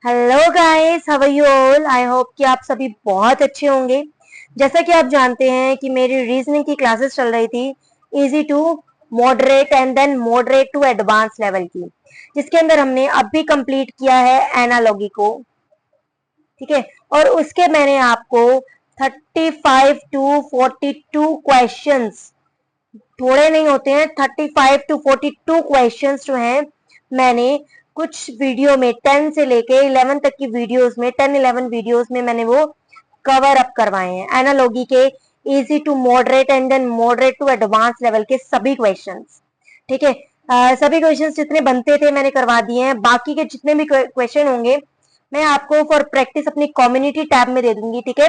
Hello guys, how are you all. I hope कि आप सभी बहुत अच्छे होंगे। जैसा कि आप जानते हैं कि मेरी रीजनिंग की क्लासेस चल रही थी, easy to moderate and then moderate to advance level की, जिसके अंदर हमने अब भी कंप्लीट किया है एनालॉगी को। ठीक है, और उसके मैंने आपको 35 टू 42 क्वेश्चंस, थोड़े नहीं होते हैं, 35 टू 42 क्वेश्चंस जो हैं मैंने कुछ वीडियो में 10 से लेके 11 तक की वीडियोस में 10-11 वीडियोस में मैंने वो कवर अप करवाए हैं एनालॉगी के easy to moderate and then moderate to advance level के सभी क्वेश्चंस। ठीक है, सभी क्वेश्चंस जितने बनते थे मैंने करवा दिए हैं। बाकी के जितने भी क्वेश्चन होंगे मैं आपको फॉर प्रैक्टिस अपनी कम्युनिटी टैब में दे दूंगी। ठीक है,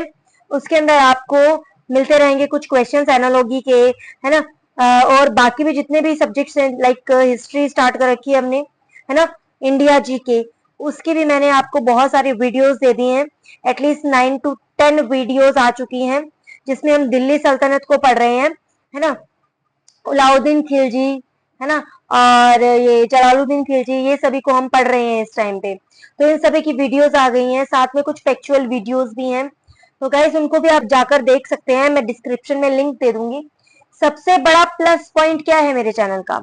उसके अंदर आपको मिलते रहेंगे कुछ क्वेश्चंस एनालॉगी के, है ना। और बाकी भी जितने भी सब्जेक्ट्स हैं, लाइक हिस्ट्री स्टार्ट कर रखी है हमने, है ना, इंडिया जी के, उसकी भी मैंने आपको बहुत सारी वीडियोस दे दी हैं। एटलीस्ट 9 to 10 वीडियोस आ चुकी हैं जिसमें हम दिल्ली सल्तनत को पढ़ रहे हैं, है ना, अलाउद्दीन खिलजी, है ना, और ये जलालुद्दीन खिलजी, ये सभी को हम पढ़ रहे हैं इस टाइम पे। तो इन सभी की वीडियोस आ गई हैं, साथ में कुछ फैक्चुअल वीडियोस भी हैं। तो गाइस उनको भी आप जाकर देख सकते हैं, मैं डिस्क्रिप्शन में लिंक दे दूंगी। सबसे बड़ा प्लस पॉइंट क्या है मेरे चैनल का?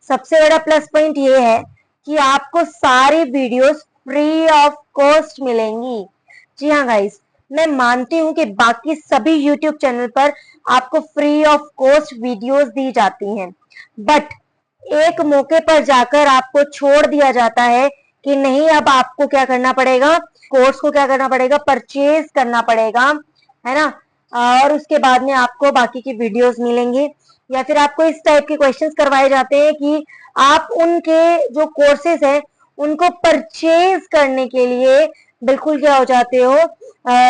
सबसे बड़ा प्लस पॉइंट ये है कि आपको सारी वीडियोस फ्री ऑफ कॉस्ट मिलेंगी। जी हाँ गाइस, मैं मानती हूँ कि बाकी सभी यूट्यूब चैनल पर आपको फ्री ऑफ कॉस्ट वीडियोस दी जाती हैं, बट एक मौके पर जाकर आपको छोड़ दिया जाता है कि नहीं, अब आपको क्या करना पड़ेगा, कोर्स को क्या करना पड़ेगा, परचेज करना पड़ेगा, है ना। और उसके बाद में आपको बाकी की वीडियोस मिलेंगे, या फिर आपको इस टाइप के क्वेश्चंस करवाए जाते हैं कि आप उनके जो कोर्सेज हैं उनको परचेज करने के लिए बिल्कुल क्या हो जाते हो,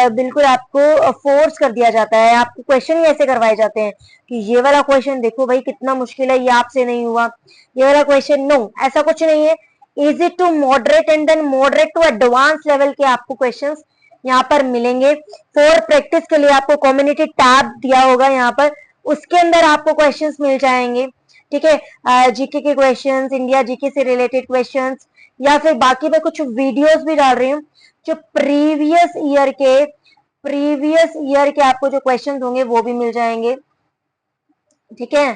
बिल्कुल आपको फोर्स कर दिया जाता है। आपको क्वेश्चन ही ऐसे करवाए जाते हैं कि ये वाला क्वेश्चन देखो भाई कितना मुश्किल है, ये आपसे नहीं हुआ, ये वाला क्वेश्चन। नो, ऐसा कुछ नहीं है। Easy to moderate and then moderate to advance level के आपको क्वेश्चंस यहाँ पर मिलेंगे। फॉर प्रैक्टिस के लिए आपको कम्युनिटी टैब दिया होगा यहाँ पर, उसके अंदर आपको क्वेश्चंस मिल जाएंगे। ठीक है, जीके के क्वेश्चंस, इंडिया जीके से रिलेटेड क्वेश्चंस, या फिर बाकी मैं कुछ वीडियोस भी डाल रही हूँ जो प्रीवियस ईयर के आपको जो क्वेश्चंस होंगे वो भी मिल जाएंगे। ठीक है,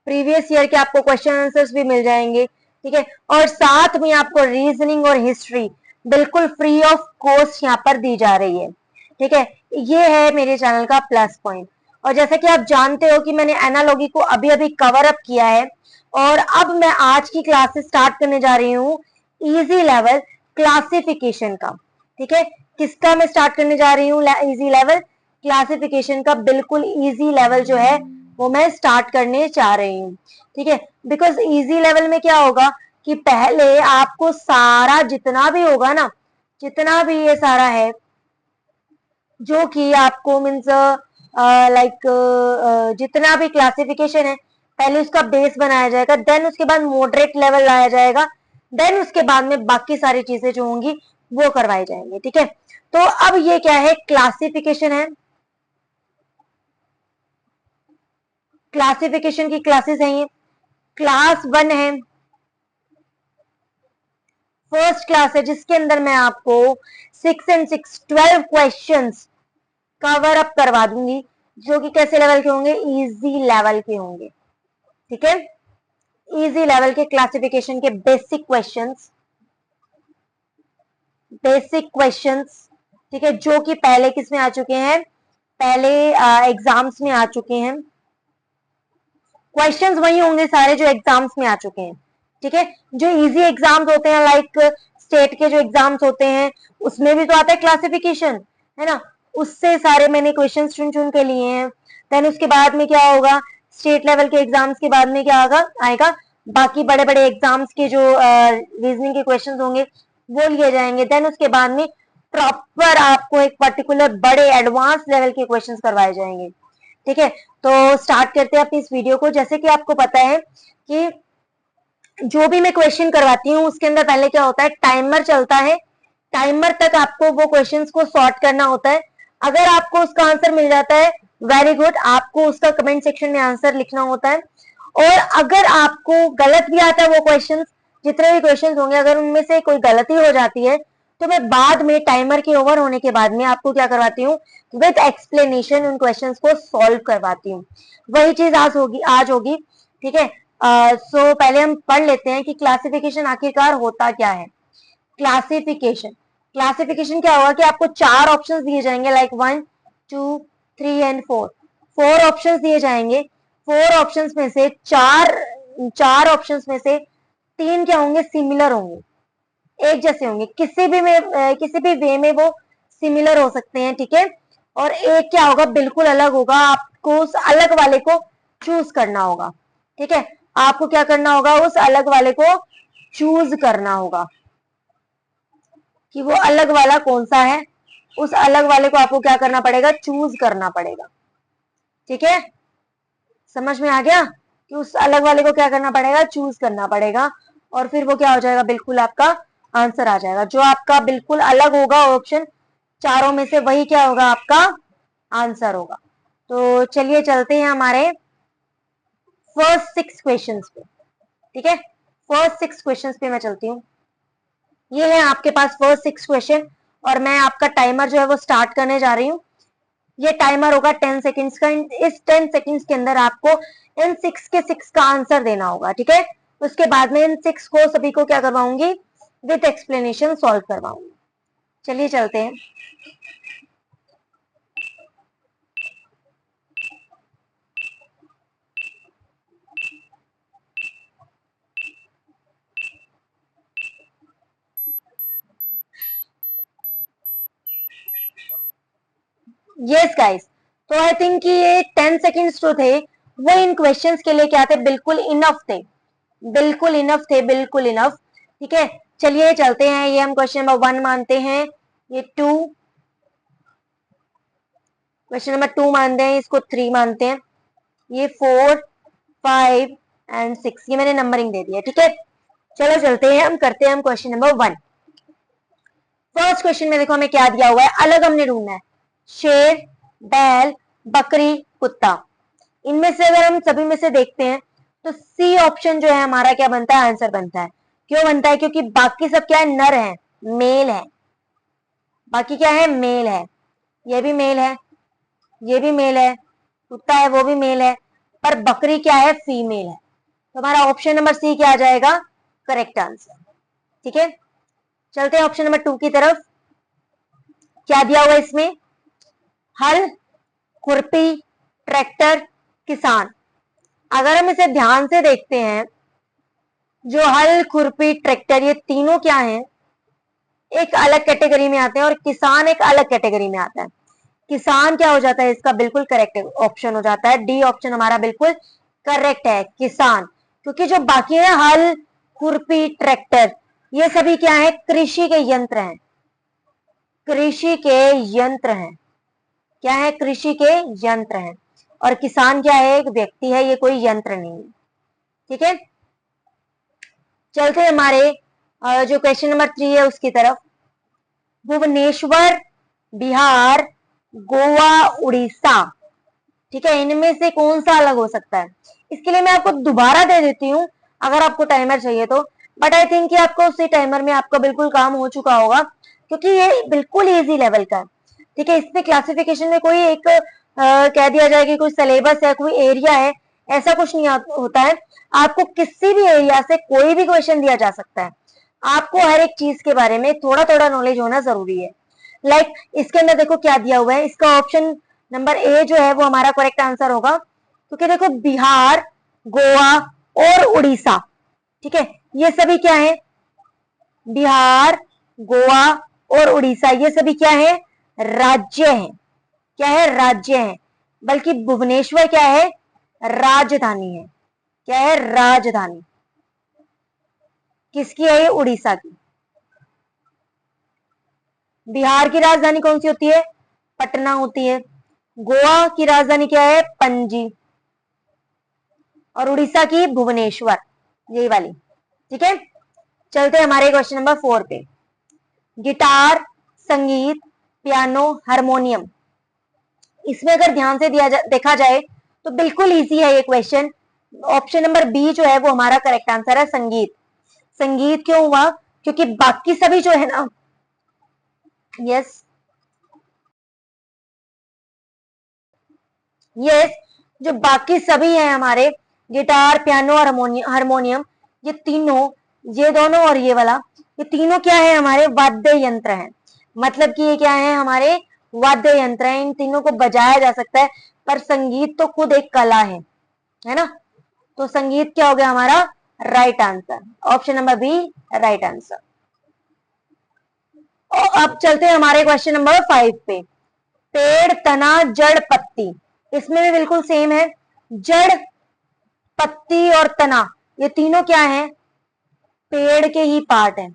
प्रीवियस ईयर के आपको क्वेश्चन आंसर्स भी मिल जाएंगे। ठीक है, और साथ में आपको रीजनिंग और हिस्ट्री बिल्कुल फ्री ऑफ कॉस्ट यहाँ पर दी जा रही है। ठीक है, ये है मेरे चैनल का प्लस पॉइंट। और जैसा कि आप जानते हो कि मैंने एनालॉगी को अभी अभी कवर अप किया है, और अब मैं आज की क्लासेस स्टार्ट करने जा रही हूँ इजी लेवल क्लासिफिकेशन का। ठीक है, किसका मैं स्टार्ट करने जा रही हूँ? इजी लेवल क्लासिफिकेशन का। बिल्कुल इजी लेवल जो है वो मैं स्टार्ट करने चाह रही हूँ। ठीक है, बिकॉज इजी लेवल में क्या होगा कि पहले आपको सारा जितना भी होगा ना, जितना भी ये सारा है जो कि आपको मीन्स लाइक जितना भी क्लासिफिकेशन है, पहले उसका बेस बनाया जाएगा, देन उसके बाद मॉडरेट लेवल लाया जाएगा, देन उसके बाद में बाकी सारी चीजें जो होंगी वो करवाई जाएंगी। ठीक है, तो अब ये क्या है? क्लासिफिकेशन है, क्लासिफिकेशन की क्लासेस हैं ये। क्लास 1 है, फर्स्ट क्लास है, जिसके अंदर मैं आपको 6 and 6 12 क्वेश्चंस कवर अप करवा दूंगी, जो कि कैसे लेवल के होंगे? इजी लेवल के होंगे। ठीक है, इजी लेवल के क्लासिफिकेशन के बेसिक क्वेश्चंस। ठीक है, जो कि पहले किस में आ चुके हैं, पहले एग्जाम्स में आ चुके हैं। क्वेश्चंस वही होंगे सारे जो एग्जाम्स में आ चुके हैं। ठीक है, जो इजी एग्जाम्स होते हैं, लाइक स्टेट के जो एग्जाम्स होते हैं, उसमें भी तो आता है क्लासिफिकेशन, है ना, उससे सारे मैंने क्वेश्चन चुन चुन के लिए हैं। देन उसके बाद में क्या होगा, स्टेट लेवल के एग्जाम्स के बाद में क्या आएगा, बाकी बड़े बड़े एग्जाम्स के जो रीजनिंग के क्वेश्चन होंगे वो लिए जाएंगे। देन उसके बाद में प्रॉपर आपको एक पर्टिकुलर बड़े एडवांस लेवल के क्वेश्चन करवाए जाएंगे। ठीक है, तो स्टार्ट करते हैं अपनी इस वीडियो को। जैसे कि आपको पता है कि जो भी मैं क्वेश्चन करवाती हूँ उसके अंदर पहले क्या होता है, टाइमर चलता है। टाइमर तक आपको वो क्वेश्चंस को सॉर्ट करना होता है। अगर आपको उसका आंसर मिल जाता है, वेरी गुड, आपको उसका कमेंट सेक्शन में आंसर लिखना होता है। और अगर आपको गलत भी आता है वो क्वेश्चन, जितने भी क्वेश्चन होंगे, अगर उनमें से कोई गलती हो जाती है तो मैं बाद में टाइमर के ओवर होने के बाद में आपको क्या करवाती हूँ, विद एक्सप्लेनेशन उन क्वेश्चंस को सॉल्व करवाती हूँ। वही चीज आज होगी। ठीक है, सो पहले हम पढ़ लेते हैं कि क्लासिफिकेशन आखिरकार होता क्या है। क्लासिफिकेशन क्लासिफिकेशन क्या होगा कि आपको 4 ऑप्शंस दिए जाएंगे, लाइक 1 2 3 एंड 4। 4 ऑप्शंस दिए जाएंगे। 4 ऑप्शंस में से चार ऑप्शंस में से 3 क्या होंगे, सिमिलर होंगे, एक जैसे होंगे, किसी भी वे में वो सिमिलर हो सकते हैं। ठीक है, और एक क्या होगा, बिल्कुल अलग होगा। आपको उस अलग वाले को चूज करना होगा। ठीक है, आपको क्या करना होगा, उस अलग वाले को चूज करना होगा कि वो अलग वाला कौन सा है। उस अलग वाले को आपको क्या करना पड़ेगा, चूज करना पड़ेगा। ठीक है, समझ में आ गया कि उस अलग वाले को क्या करना पड़ेगा, चूज करना पड़ेगा, और फिर वो क्या हो जाएगा, बिल्कुल आपका आंसर आ जाएगा। जो आपका बिल्कुल अलग होगा ऑप्शन चारों में से, वही क्या होगा, आपका आंसर होगा। तो चलिए चलते हैं हमारे फर्स्ट 6 क्वेश्चंस पे। ठीक है, फर्स्ट 6 क्वेश्चंस पे मैं चलती हूँ। ये है आपके पास फर्स्ट 6 क्वेश्चन, और मैं आपका टाइमर जो है वो स्टार्ट करने जा रही हूँ। ये टाइमर होगा 10 सेकेंड्स का। इस 10 सेकेंड्स के अंदर आपको इन 6 के 6 का आंसर देना होगा। ठीक है, उसके बाद में इन 6 को सभी को क्या करवाऊंगी, विथ एक्सप्लेनेशन सॉल्व करवाऊंगी। चलिए चलते हैं। यस गाइस, तो आई थिंक कि ये 10 सेकेंड्स जो थे वो इन क्वेश्चंस के लिए क्या थे, बिल्कुल इनफ थे, बिल्कुल इनफ थे, बिल्कुल इनफ। ठीक है, चलिए चलते हैं। ये हम क्वेश्चन नंबर 1 मानते हैं, ये 2, क्वेश्चन नंबर 2 मानते हैं, इसको 3 मानते हैं, ये 4 5 एंड 6, ये मैंने नंबरिंग दे दिया। ठीक है, चलो चलते हैं, हम करते हैं हम क्वेश्चन नंबर 1। फर्स्ट क्वेश्चन में देखो हमें क्या दिया हुआ है, अलग हमने ढूंढना है। शेर, बैल, बकरी, कुत्ता। इनमें से अगर हम सभी में से देखते हैं तो सी ऑप्शन जो है हमारा क्या बनता है, आंसर बनता है। क्यों बनता है, क्योंकि बाकी सब क्या है, नर है, मेल है। बाकी क्या है, मेल है। ये भी मेल है, ये भी मेल है, कुत्ता है वो भी मेल है, पर बकरी क्या है, फीमेल है। तो हमारा ऑप्शन नंबर सी क्या आ जाएगा, करेक्ट आंसर। ठीक है, चलते हैं ऑप्शन नंबर 2 की तरफ। क्या दिया हुआ इसमें, हल, खुरपी, ट्रैक्टर, किसान। अगर हम इसे ध्यान से देखते हैं, जो हल, खुरपी, ट्रैक्टर, ये तीनों क्या हैं, एक अलग कैटेगरी में आते हैं, और किसान एक अलग कैटेगरी में आता है। किसान क्या हो जाता है, इसका बिल्कुल करेक्ट ऑप्शन हो जाता है, डी ऑप्शन हमारा बिल्कुल करेक्ट है, किसान। क्योंकि जो बाकी है, हल, खुरपी, ट्रैक्टर, ये सभी क्या है, कृषि के यंत्र हैं, कृषि के यंत्र हैं। क्या है, कृषि के यंत्र हैं। और किसान क्या है, एक व्यक्ति है, ये कोई यंत्र नहीं है। ठीक है, चलते हैं हमारे जो क्वेश्चन नंबर 3 है उसकी तरफ। भुवनेश्वर, बिहार, गोवा, उड़ीसा। ठीक है, इनमें से कौन सा अलग हो सकता है। इसके लिए मैं आपको दोबारा दे देती हूँ अगर आपको टाइमर चाहिए तो, बट आई थिंक कि आपको उसी टाइमर में आपका बिल्कुल काम हो चुका होगा, क्योंकि ये बिल्कुल इजी लेवल का है। ठीक है, इसमें क्लासिफिकेशन में कोई एक कह दिया जाए कि कोई सिलेबस है, कोई एरिया है, ऐसा कुछ नहीं होता है। आपको किसी भी एरिया से कोई भी क्वेश्चन दिया जा सकता है। आपको हर एक चीज के बारे में थोड़ा थोड़ा नॉलेज होना जरूरी है। लाइक इसके अंदर देखो क्या दिया हुआ है, इसका ऑप्शन नंबर ए जो है वो हमारा करेक्ट आंसर होगा, क्योंकि देखो बिहार, गोवा और उड़ीसा, ठीक है, ये सभी क्या है, बिहार, गोवा और उड़ीसा, ये सभी क्या है, राज्य हैं। क्या है, राज्य हैं। बल्कि भुवनेश्वर क्या है, राजधानी है। क्या है, राजधानी। किसकी है ये, उड़ीसा की। बिहार की राजधानी कौन सी होती है, पटना होती है। गोवा की राजधानी क्या है, पणजी। और उड़ीसा की भुवनेश्वर, यही वाली। ठीक है, चलते हमारे क्वेश्चन नंबर 4 पे। गिटार, संगीत, पियानो, हारमोनियम। इसमें अगर ध्यान से देखा जाए तो बिल्कुल इजी है ये क्वेश्चन। ऑप्शन नंबर बी जो है वो हमारा करेक्ट आंसर है, संगीत। संगीत क्यों हुआ, क्योंकि बाकी सभी जो है ना, यस यस, जो बाकी सभी हैं हमारे, गिटार, पियानो और हारमोनियम, ये तीनों, ये दोनों और ये वाला, ये तीनों क्या है, हमारे वाद्य यंत्र हैं। मतलब कि ये क्या है, हमारे वाद्य यंत्र हैं। इन तीनों को बजाया जा सकता है, पर संगीत तो खुद एक कला है ना। तो संगीत क्या हो गया हमारा right answer, option number B right answer. और अब चलते हैं हमारे क्वेश्चन नंबर 5 पे। पेड़, तना, जड़, पत्ती, इसमें भी बिल्कुल सेम है। जड़, पत्ती और तना, ये तीनों क्या है, पेड़ के ही पार्ट है।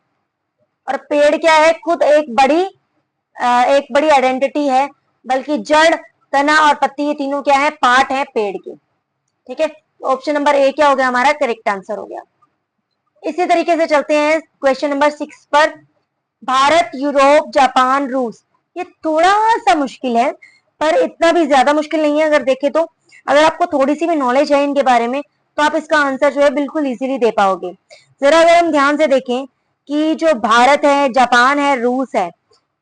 और पेड़ क्या है, खुद एक बड़ी आइडेंटिटी है। बल्कि जड़, तना और पत्ती, ये तीनों क्या है, पार्ट है पेड़ के। ठीक है, ऑप्शन नंबर ए क्या हो गया हमारा करेक्ट आंसर हो गया। इसी तरीके से चलते हैं क्वेश्चन नंबर 6 पर। भारत, यूरोप, जापान, रूस, ये थोड़ा सा मुश्किल है, पर इतना भी ज्यादा मुश्किल नहीं है। अगर देखें तो अगर आपको थोड़ी सी भी नॉलेज है इनके बारे में, तो आप इसका आंसर जो है बिल्कुल इजीली दे पाओगे। जरा अगर हम ध्यान से देखें कि जो भारत है, जापान है, रूस है,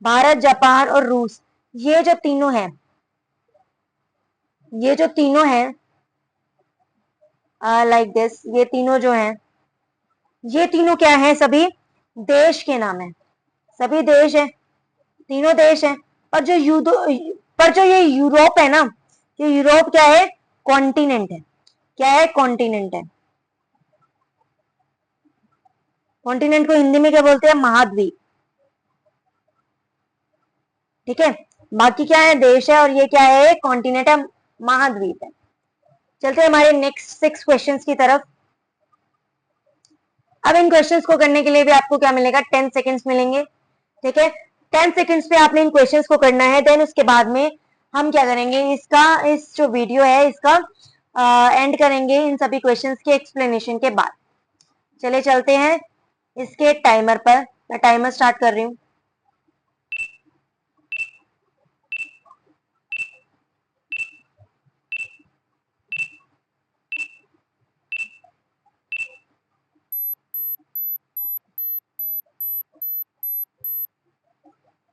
भारत, जापान और रूस, ये जो तीनों हैं, ये जो तीनों हैं लाइक दिस, ये तीनों जो हैं, ये तीनों क्या है, सभी देश के नाम है। सभी देश है, तीनों देश हैं। पर जो पर जो ये यूरोप है ना, ये यूरोप क्या है, कॉन्टिनेंट है। क्या है, कॉन्टिनेंट है। कॉन्टिनेंट को हिंदी में क्या बोलते हैं, महाद्वीप। ठीक है, बाकी क्या है, देश है, और ये क्या है, कॉन्टिनेंट है, महाद्वीप है। चलते हैं हमारे नेक्स्ट 6 क्वेश्चंस की तरफ। अब इन क्वेश्चंस को करने के लिए भी आपको क्या मिलेगा, 10 सेकेंड्स मिलेंगे। ठीक है, 10 सेकेंड्स पे आपने इन क्वेश्चंस को करना है। देन उसके बाद में हम क्या करेंगे, इसका, इस जो वीडियो है इसका एंड करेंगे इन सभी क्वेश्चंस के एक्सप्लेनेशन के बाद। चले चलते हैं इसके टाइमर पर। मैं टाइमर स्टार्ट कर रही हूँ।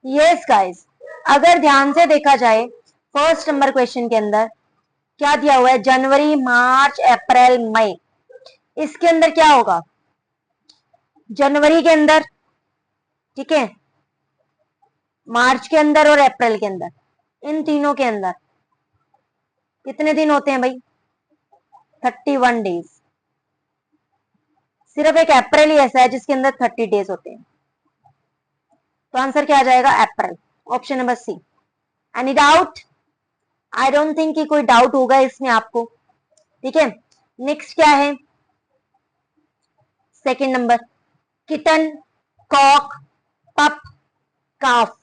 यस गाइस, अगर ध्यान से देखा जाए फर्स्ट नंबर क्वेश्चन के अंदर क्या दिया हुआ है, जनवरी, मार्च, अप्रैल, मई। इसके अंदर क्या होगा, जनवरी के अंदर, ठीक है, मार्च के अंदर और अप्रैल के अंदर, इन तीनों के अंदर कितने दिन होते हैं भाई, 31 डेज। सिर्फ एक अप्रैल ही ऐसा है जिसके अंदर 30 डेज होते हैं। तो आंसर क्या आ जाएगा, April, option number C. Any doubt, I don't think कि कोई डाउट होगा इसमें आपको। ठीक है, नेक्स्ट क्या है, सेकंड नंबर, किटन, कॉक, पप, काफ,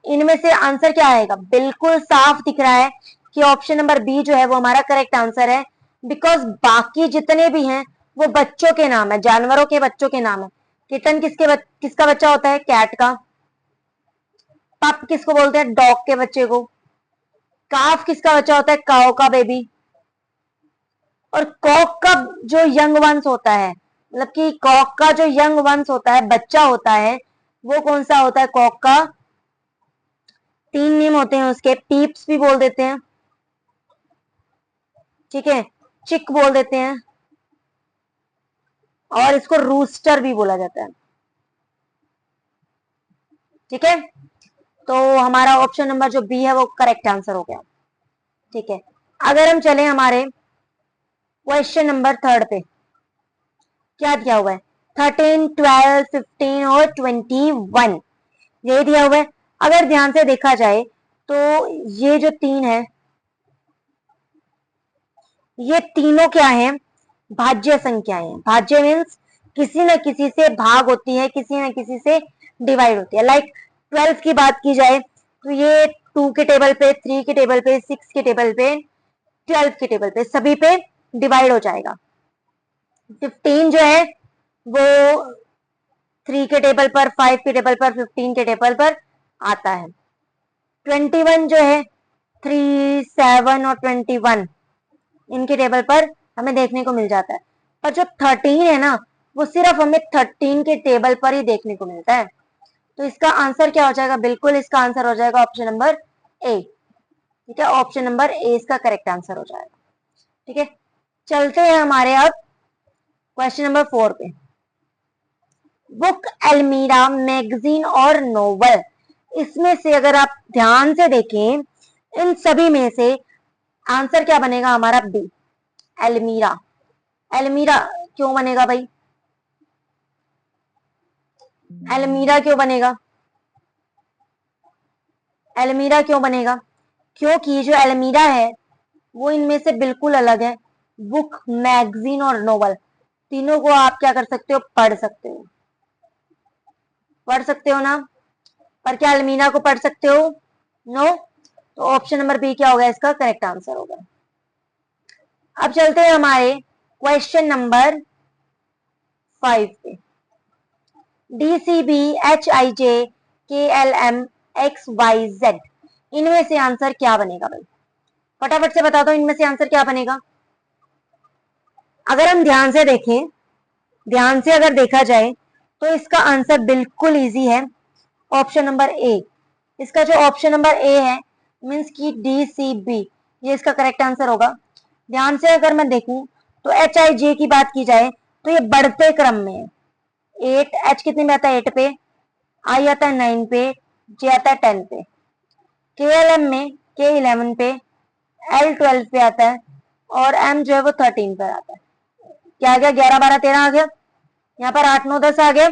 इनमें से आंसर क्या आएगा, बिल्कुल साफ दिख रहा है कि ऑप्शन नंबर बी जो है वो हमारा करेक्ट आंसर है। बिकॉज बाकी जितने भी हैं वो बच्चों के नाम है, जानवरों के बच्चों के नाम है। किटन किसका बच्चा होता है, कैट का। पप किसको बोलते हैं, डॉग के बच्चे को। काफ किसका बच्चा होता है, काओ का बेबी। और कॉक का जो यंग वंस होता है, मतलब कि कॉक का जो यंग वंस होता है, बच्चा होता है, वो कौन सा होता है, कॉक का 3 नेम होते हैं उसके, पीप्स भी बोल देते हैं, ठीक है, चिक बोल देते हैं, और इसको रूस्टर भी बोला जाता है। ठीक है, तो हमारा ऑप्शन नंबर जो बी है वो करेक्ट आंसर हो गया। ठीक है, अगर हम चले हमारे क्वेश्चन नंबर 3 पे, क्या दिया हुआ है, 13, 12, 15 और 21, ये दिया हुआ है। अगर ध्यान से देखा जाए तो ये जो 3 है, ये तीनों क्या है, भाज्य संख्याएं हैं। भाज्य मीन्स किसी न किसी से भाग होती है, किसी न किसी से डिवाइड होती है। लाइक 12 की बात की जाए तो ये 2 के टेबल पे, 3 के टेबल पे, 6 के टेबल पे, 12 के टेबल पे, सभी पे डिवाइड हो जाएगा। 15 जो है वो 3 के टेबल पर, 5 के टेबल पर, 15 के टेबल पर आता है। 21 जो है 3, 7 और 21, इनके टेबल पर हमें देखने को मिल जाता है। पर जो 13 है ना, वो सिर्फ हमें 13 के टेबल पर ही देखने को मिलता है। तो इसका आंसर क्या हो जाएगा? बिल्कुल इसका आंसर हो जाएगा ऑप्शन नंबर ए। ठीक है, ऑप्शन नंबर ए इसका करेक्ट आंसर हो जाएगा। ठीक है, चलते हैं हमारे अब क्वेश्चन नंबर 4 पे। बुक, अलमीरा, मैगजीन और नोवेल, इसमें से अगर आप ध्यान से देखें, इन सभी में से आंसर क्या बनेगा हमारा? बी, अलमीरा। अलमीरा क्यों बनेगा भाई? अलमीरा क्यों बनेगा? अलमीरा क्यों बनेगा? क्योंकि जो अलमीरा है वो इनमें से बिल्कुल अलग है। बुक, मैगजीन और नोवेल, तीनों को आप क्या कर सकते हो? पढ़ सकते हो। पढ़ सकते हो ना? पर क्या अलमीरा को पढ़ सकते हो? नो। तो ऑप्शन नंबर बी क्या होगा? इसका करेक्ट आंसर होगा। अब चलते हैं हमारे क्वेश्चन नंबर 5 पे। DCB, HIJ, KLM, XYZ, इनमें से आंसर क्या बनेगा भाई? फटाफट से बता दो, इनमें से आंसर क्या बनेगा? अगर हम ध्यान से देखें, ध्यान से अगर देखा जाए तो इसका आंसर बिल्कुल इजी है, ऑप्शन नंबर ए। इसका जो ऑप्शन नंबर ए है मीन्स की DCB, ये इसका करेक्ट आंसर होगा। ध्यान से अगर मैं देखूं तो HIJ की बात की जाए तो ये बढ़ते क्रम में है। 8, H कितने में आता है? 8 पे, I आता है 9 पे, J आता है 10 पे। KLM में K 11 पे, L 12 पे आता है और M जो है वो 13 पे आता है। क्या आ गया? 11, 12, 13 आ गया। यहाँ पर 8, 9, 10 आ गया।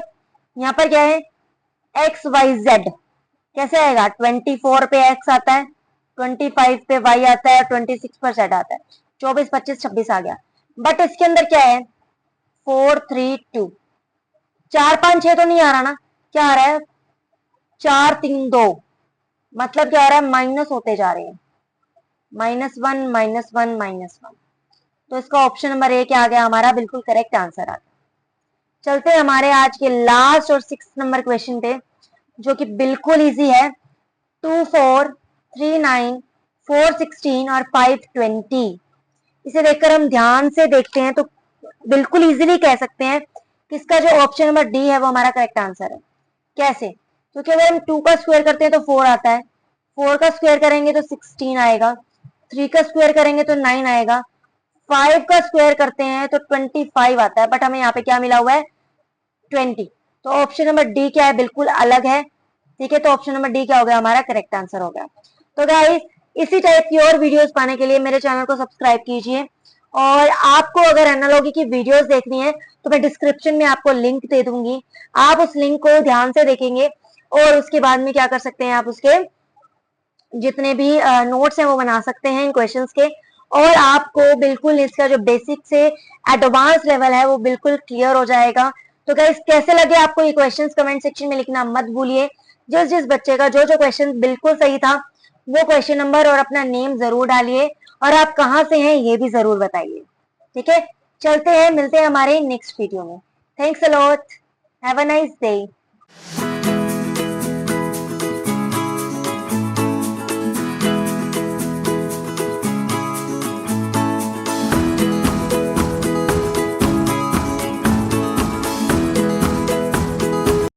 यहाँ पर क्या है? XYZ कैसे आएगा? 24 पे X आता है, 25 पे Y आता है, 26 पर Z आता है, 24, 25, 26 आ गया। बट इसके अंदर क्या है? 4, 3, 2, 4, 5, 6 तो नहीं आ रहा ना? क्या आ रहा है? 4, 3, 2, मतलब क्या आ रहा है? माइनस होते जा रहे हैं, -1, -1, -1। तो इसका ऑप्शन नंबर ए क्या आ गया हमारा? बिल्कुल करेक्ट आंसर आ गया। चलते हैं हमारे आज के लास्ट और 6 नंबर क्वेश्चन पे, जो कि बिल्कुल इजी है। 2, 4, 3, 9, 4, 16 और 5, 20, इसे देखकर हम ध्यान से देखते हैं तो बिल्कुल इजीली कह सकते हैं कि इसका जो ऑप्शन नंबर डी है वो हमारा करेक्ट आंसर है। कैसे? क्योंकि अगर हम 2 का स्क्वायर करते हैं तो 4 आता है, 4 का स्क्वायर करेंगे तो 16 आएगा, 3 का स्क्वायर करेंगे तो 9 आएगा, 5 का स्क्वायर करते हैं तो 25 आता है। बट हमें यहाँ पे क्या मिला हुआ है? 20। तो ऑप्शन नंबर डी क्या है? बिल्कुल अलग है। ठीक है, तो ऑप्शन नंबर डी क्या हो गया? हमारा करेक्ट आंसर हो गया। तो गाइस, इसी टाइप की और वीडियोस पाने के लिए मेरे चैनल को सब्सक्राइब कीजिए। और आपको अगर एनालॉजी की वीडियोस देखनी है तो मैं डिस्क्रिप्शन में आपको लिंक दे दूंगी, आप उस लिंक को ध्यान से देखेंगे और उसके बाद में क्या कर सकते हैं? आप उसके जितने भी नोट्स हैं वो बना सकते हैं इन क्वेश्चंस के, और आपको बिल्कुल इसका जो बेसिक से एडवांस लेवल है वो बिल्कुल क्लियर हो जाएगा। तो गाइस, कैसे लगे आपको ये क्वेश्चंस कमेंट सेक्शन में लिखना मत भूलिए। जिस जिस बच्चे का जो जो क्वेश्चन बिल्कुल सही था वो क्वेश्चन नंबर और अपना नेम जरूर डालिए, और आप कहाँ से हैं ये भी जरूर बताइए। ठीक है, चलते हैं, मिलते हैं हमारे नेक्स्ट वीडियो में। Thanks a lot, have a nice day.